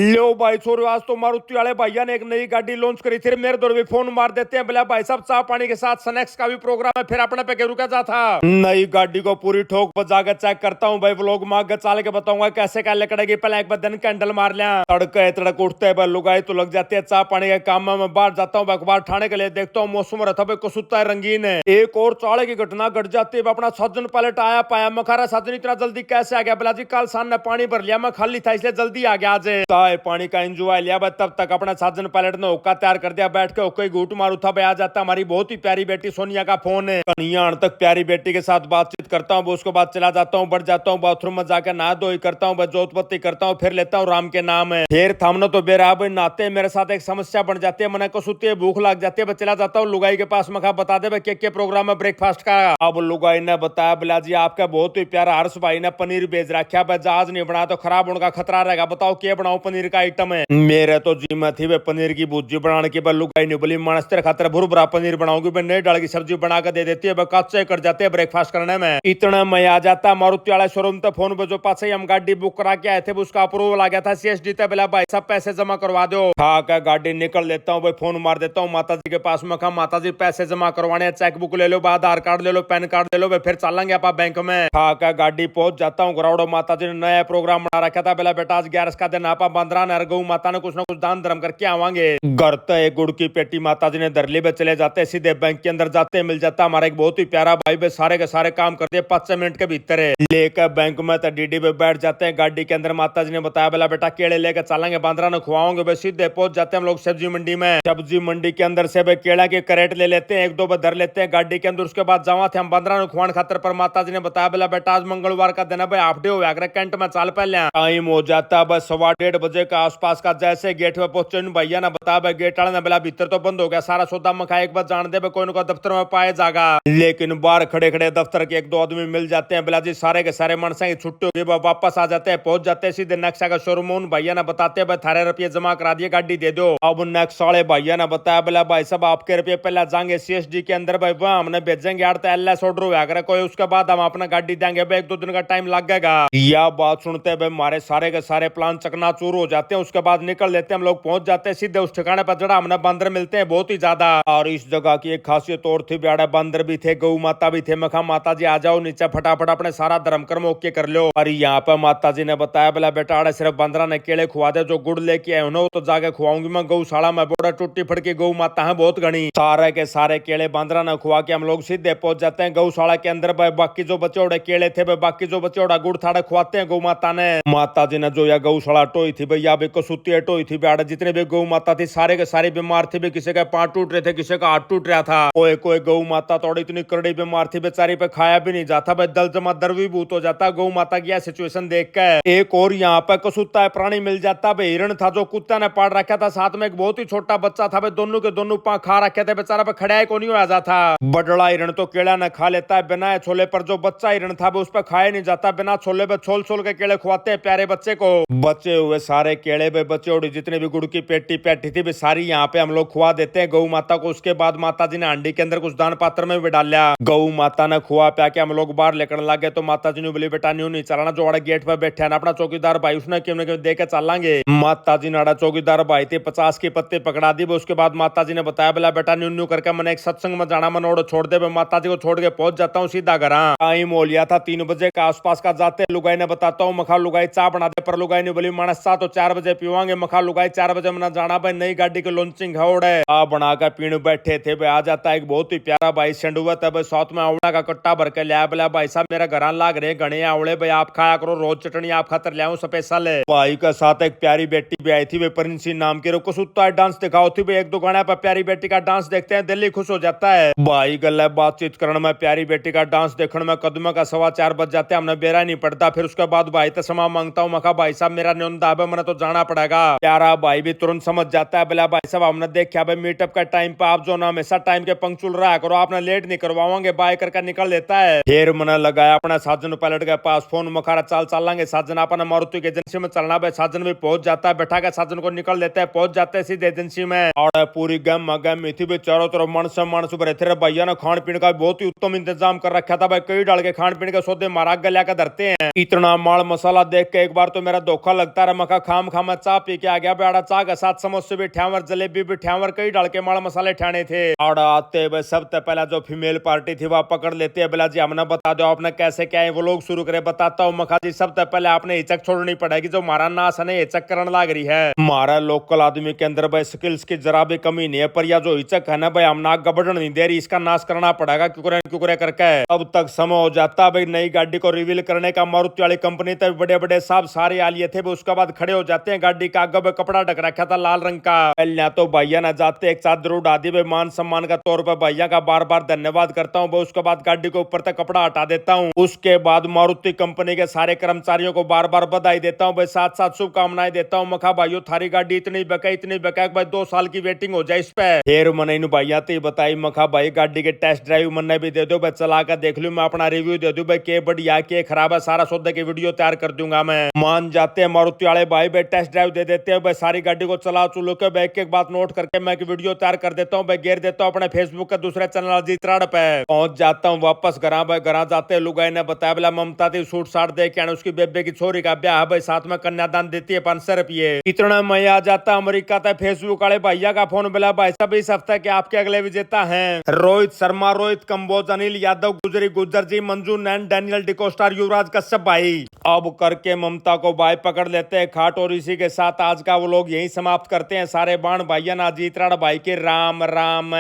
लो भाई छोरो, आज तो मारुति वाले भैया ने एक नई गाड़ी लॉन्च करी थी। मेरे दौर भी फोन मार देते हैं, बोला भाई साहब चाय पानी के साथ स्नैक्स का भी प्रोग्राम है, फिर अपने पे रुका जा था। नई गाड़ी को पूरी ठोक बजा के चेक करता हूँ भाई, व्लॉग मार के चाल के बताऊंगा कैसे क्या लकड़ेगी। पहले एक बार दिन कैंडल मार लिया, तड़के तड़क उठते है लुगाई तो लग जाती है चाय पानी के काम में। बाहर जाता हूँ अखबार ठाने के लिए, देखता हूँ मौसम रहता है कसुता है रंगीन है। एक और चाले की घटना घट जाती है। अपना साजन पलट आया पाया, मखारा साजन इतना जल्दी कैसे आ गया? बोला जी कल शाम ने पानी भर लिया, मैं खाली था इसलिए जल्दी आ गया। आज चाय पानी का एंजॉय लिया, तब तक अपना साजन पायलट ने हुक्का तैयार कर दिया। बैठ के हुक्के घूट मारू था भाई। आ जाता हमारी बहुत ही प्यारी बेटी सोनिया का फोन है। कन्याण तक प्यारी बेटी के साथ बातचीत करता हूँ, उसके बाद चला जाता हूँ, बढ़ जाता हूँ बाथरूम में जाकर नहा धोई करता हूँ, जोतपत्ती करता हूँ, फिर लेता हूँ राम के नाम है। फिर थामनो तो बेरा भाई नहाते मेरे साथ एक समस्या बन जाती है, मन को सुती है, भूख लग जाती है। चला जाता हूँ लुगाई के पास, मैं बता दे भाई क्या प्रोग्राम है ब्रेकफास्ट का। अब लुगाई ने बताया, बोला जी आपका बहुत ही प्यारा हर्ष भाई ने पनीर भेज रखा है, जहाज नहीं बना तो खराब होने का खतरा रहेगा। बताओ क्या बनाओ पनीर का आइटम है? मेरे तो जी में थी वे पनीर की भुर्जी बनाने की, लुगाई नहीं बोली मानस तेरे खातिर भुरभुरा पनीर बनाऊंगी, नई डाल की सब्जी बना के दे देती है, कच्चे कर जाते हैं ब्रेकफास्ट करने में। इतना मैं आ जाता मारुति वाले शोरूम तक फोन पे, जो पास ही हम गाड़ी बुक करा के आए थे उसका अप्रूवल आ गया था सीएसडी तक। बोला भाई सब पैसे जमा करवा दो। खा कर गाड़ी निकल लेता हूँ भाई, फोन मार देता हूँ माता जी के पास में। कहा माता जी पैसे जमा करवाने, चेक बुक ले लो, आधार कार्ड ले लो, पैन कार्ड ले लो, फिर चलेंगे आप बैंक में। खा कर गाड़ी पहुंच जाता हूँ। गराउडो माता जी ने नया प्रोग्राम बना रखा था। बोला बेटा आज 11 का दिन आप बंदरा नर गऊ माता ने कुछ ना कुछ दान धर्म करके आवांगे। घर तो एक गुड़ की पेटी माता जी ने दरली पे चले जाते, सीधे बैंक के अंदर जाते, मिल जाता हमारा एक बहुत ही प्यारा भाई बे, सारे के सारे काम कर दिए 5 मिनट के भीतर है। लेकर बैंक में तो डीडी पे बैठ जाते हैं। गाड़ी के अंदर माता जी ने बताया, बोला बेटा केले लेकर चलेंगे, बांद्रा ने खुआओगे भाई। सीधे पहुंच जाते हैं हम लोग सब्जी मंडी में। सब्जी मंडी के अंदर से भाई केला के करेट ले लेते हैं, एक दो धर लेते हैं गाड़ी के अंदर। उसके बाद जावा थे हम बांद्रा ने खुआन खातर, पर माता जी ने बताया, बोला बेटा आज मंगलवार का दिन है भाई, हाफ डे हो गया कैंट में चाल पहले। टाइम हो जाता बस 1:15 बजे का आसपास का। जैसे गेट पे पहुंचे भैया ने बताया, गेट वाले ने बोला भीतर तो बंद हो गया, सारा सौदा मखा एक बार जान दे कोई ना दफ्तर में पाए जागा। लेकिन बाहर खड़े खड़े दफ्तर के एक दो आदमी मिल जाते हैं। बोला जी सारे के सारे मनसा की छुट्टी होगी, वापस आ जाते हैं। पहुंच जाते हैं सीधे नक्शा का शोरूम। भैया ने बताते हैं थारे रुपये जमा करा दिए, गाड़ी दे दो। अब नक्शा वाले भैया ने बताया, बोला भाई साहब आपके रुपये पहले जाएंगे सीएसडी के अंदर भाई, वहां हमने भेजेंगे यार, तो एलएस ऑर्डर हुआ करे कोई, उसके बाद हम अपना गाड़ी देंगे भाई, 1-2 दिन का टाइम लगेगा। यह बात सुनते भाई हमारे सारे के सारे प्लान चकनाचूर हो जाते हैं। उसके बाद निकल लेते हैं हम लोग, पहुंच जाते हैं सीधे उस ठिकाने पर जड़ा हमने बंदर मिलते हैं बहुत ही ज्यादा। और इस जगह की एक खासियत और थी, ब्याड़ा बंदर भी थे, गौ माता भी थे। मखा माता जी आ जाओ नीचे फटाफट अपने सारा धर्म कर्म ओके कर लो। और यहाँ पे माता जी ने बताया, बोला बेटा अड़े सिर्फ बंदरा ने केले खुआ दे, जो गुड़ लेके आए हो तो जाके खुआऊंगी मैं गौशाला में। बोड़ा टूटी फटकी गौ माता है बहुत घनी, सारे के सारे केले बंदरा ने खुआ के हम लोग सीधे पहुंच जाते हैं गौशाला के अंदर। बाकी जो बचौड़े केले थे बाकी जो बचौड़ा गुड़ थाड़े खुआते हैं गौ माता ने। माता जी ने जो यह गौशाला टोई थी भैया भी कसूती टोई थी ब्याड़ा, जितने भी गौ माता थी सारे के सारे बीमार थे भी, किसी का पांव टूट रहे थे, किसी का हाथ टूट रहा था। कोई कोई गौ माता थोड़ी इतनी करड़ी बीमार थी बेचारी पे खाया भी नहीं जाता भाई, दल जमा द्रवीभूत हो जाता गौ माता की सिचुएशन देख के। एक और यहाँ पे कसूता प्राणी मिल जाता भाई, हिरण था जो कुत्ता ने पाड़ रखा था, साथ में एक बहुत ही छोटा बच्चा था भाई, दोनों के दोनों पांव खा रखे थे बेचारा पे, खड़ा को नहीं हो जाता। बड़ला हिरण तो केला न खा लेता है बिना छोले, पर जो बच्चा हिरण था उस पर खाया नहीं जाता, बिना छोले पे छोल छोल के केले खुआते हैं प्यारे बच्चे को। बचे हुए सारे केले पे बचे जितने भी गुड़ की पेटी पैटी थी सारी यहाँ पे हम लोग खुआ देते हैं गौ माता को। उसके बाद माता जी ने हांडी के अंदर कुछ दान पात्र में भी डाल लिया। गौ माता ने खुआ प्या के हम लोग बाहर लेकर लगे, तो माता जी ने बोली बेटा न्यू नहीं चलाना, जो वाड़े गेट पे बैठे है ना अपना चौकीदार भाई, उसने क्यों न दे के चलेंगे। माता जी ने चौकीदार भाई थे 50 की पत्ते पकड़ा दी। उसके बाद माता जी ने बताया, बोला बेटा न्यू न्यू करके मैंने एक सत्संग में जाना, मनोड़ छोड़ दे। माता जी को छोड़ के पहुंच जाता हूँ सीधा घर। टाइम हो लिया था 3 बजे का आसपास का। जाते लुगाई ने बताता हूँ, मखा लुगाई चाह बना दे, पर लुगाई ने बोली मानस चाह तो 4 बजे पीवांगे। मखा लुगाई 4 बजे मना जाना भाई, नई गाड़ी की लॉन्चिंग है। आ बनाकर पीण बैठे थे भाई। आ जाता एक बहुत ही प्यारा भाई सेंडुवत है भाई, साथ में आवड़ा का कट्टा भर के लिया। बोला भाई साहब मेरा घर लाग रहे गणे आवड़े भाई, आप खाया करो, रोज चटनी आप खातर ले स्पेशल है। भाई का साथ एक प्यारी बेटी भी आई थी भाई, परिंसी नाम की, रुको सुत्ता डांस दिखाओ थी भाई। एक दो गाने पर प्यारी बेटी का डांस देखते हैं दिल ही खुश हो जाता है भाई। गल बातचीत करने में, प्यारी बेटी का डांस देखने में कदम का 4:15 बज जाते हैं, हमने बेरा नहीं पड़ता। फिर उसके बाद भाई तो क्षमा मांगता हूँ, मखा भाई साहब मेरा न्योंदा है, मैंने तो जाना पड़ेगा। प्यारा भाई भी तुरंत समझ जाता है, बोला भाई साहब हमने देखा भाई मीटअप का टाइम पे आप जो ना हमेशा टाइम के पंक्चुअल रहा करो, आपने लेट नहीं करवाओगे, बाय करके निकल देता है। फिर मैंने लगाया अपना साजन पायलट के पास फोन, मखारा चाल चलेंगे साजन अपना मारुति की एजेंसी में चलना भाई। साजन भी पहुंच जाता है, बैठा के साजन को निकल देता है, पहुंच जाते हैं सीधे एजेंसी में। और पूरी गम थी भी, चारों तरफ मानस भरे थे। भैया ने खान पीने का बहुत ही उत्तम इंतजाम कर रखा था भाई, कई डाल के खान पीने के सौदे मारा गलिया का धरते हैं। इतना माल मसाला देख के एक बार तो मेरा धोखा लगता रहा, मखा खाम खामा चा पी के आ गया बेड़ा चा के साथ समोसे भी ठ्यावर जलेबी भी ठ्यावर कई डाल के माल मसाले ठाने थे। आड़ा आते हुए सबसे पहला जो फीमेल पार्टी थी वह पकड़ लेते हैं। बोला जी हमने बता दो आपने कैसे क्या है वो लोग शुरू करे। बताता हूँ मखा जी, सबसे पहले आपने हिचक छोड़नी पड़ेगी। जो मारा नाश है हिचक करने लाग रही है। मारा लोकल आदमी के अंदर भाई स्किल्स की जरा भी कमी नहीं है, पर यह जो हिचक है ना भाई हम नाक गबड़न नहीं दे रही, इसका नाश करना पड़ेगा क्यों करके। अब तक समय हो जाता भाई नई गाड़ी को रिवील करने का। मारुति वाली कंपनी तक बड़े बड़े साहब सारे आ लिए थे, उसके बाद खड़े हो जाते हैं। गाड़ी का आगे कपड़ा ढक रखा था लाल रंग का। पहले तो भैया ना जाते एक चादर उड़ा दी भाई मान सम्मान का तौर पर। भैया का बार बार धन्यवाद करता हूँ। उसके बाद गाड़ी के ऊपर तक कपड़ा हटा देता हूँ। उसके बाद मारुति कंपनी के सारे कर्मचारियों को बार बार बधाई देता हूँ भाई, साथ साथ शुभकामनाएं देता हूँ। मखा भाइयों थारी गाड़ी इतनी बका भाई 2 साल की वेटिंग हो जाए इस पे। फिर मैंने इन भैया तो बताई मखा भाई गाड़ी के टेस्ट ड्राइव मन भी दे दो भाई, चला कर देख लू मैं, अपना रिव्यू दे दूं भाई के बढ़िया के खराब है, सारा सौदे की वीडियो तैयार कर दूंगा मैं। मान जाते हैं मारुति वाले भाई टेस्ट ड्राइव दे देते हैं भाई, सारी गाड़ी को चला चुलो के बैक एक बात नोट करके मैं वीडियो तैयार कर देता हूँ भाई, गेर देता हूँ अपने फेसबुक के दूसरे चैनल अजीत राड पे। पहुंच जाता हूँ वापस घर जाते लुगाई ने बताया बोला ममता थी सूट साट दे के उसकी बेबे की छोरी का ब्याह है भाई, साथ में कन्यादान देती है 500 रुपये। इतना मैं आ जाता अमेरिका था। फेसबुक वाले भैया का फोन मिला, भाई साहब इस हफ्ते के आपके अगले विजेता हैं रोहित शर्मा, रोहित कंबोज, अनिल यादव, गुजरी गुज्जर जी, मंजू नैन, डैनियल डिकोस्टार, युवराज कश्यप भाई। अब करके ममता को भाई पकड़ लेते हैं खाट। और इसी के साथ आज का वो लोग यही समाप्त करते हैं। सारे बाण भाइया ना अजीत राड भाई के राम राम।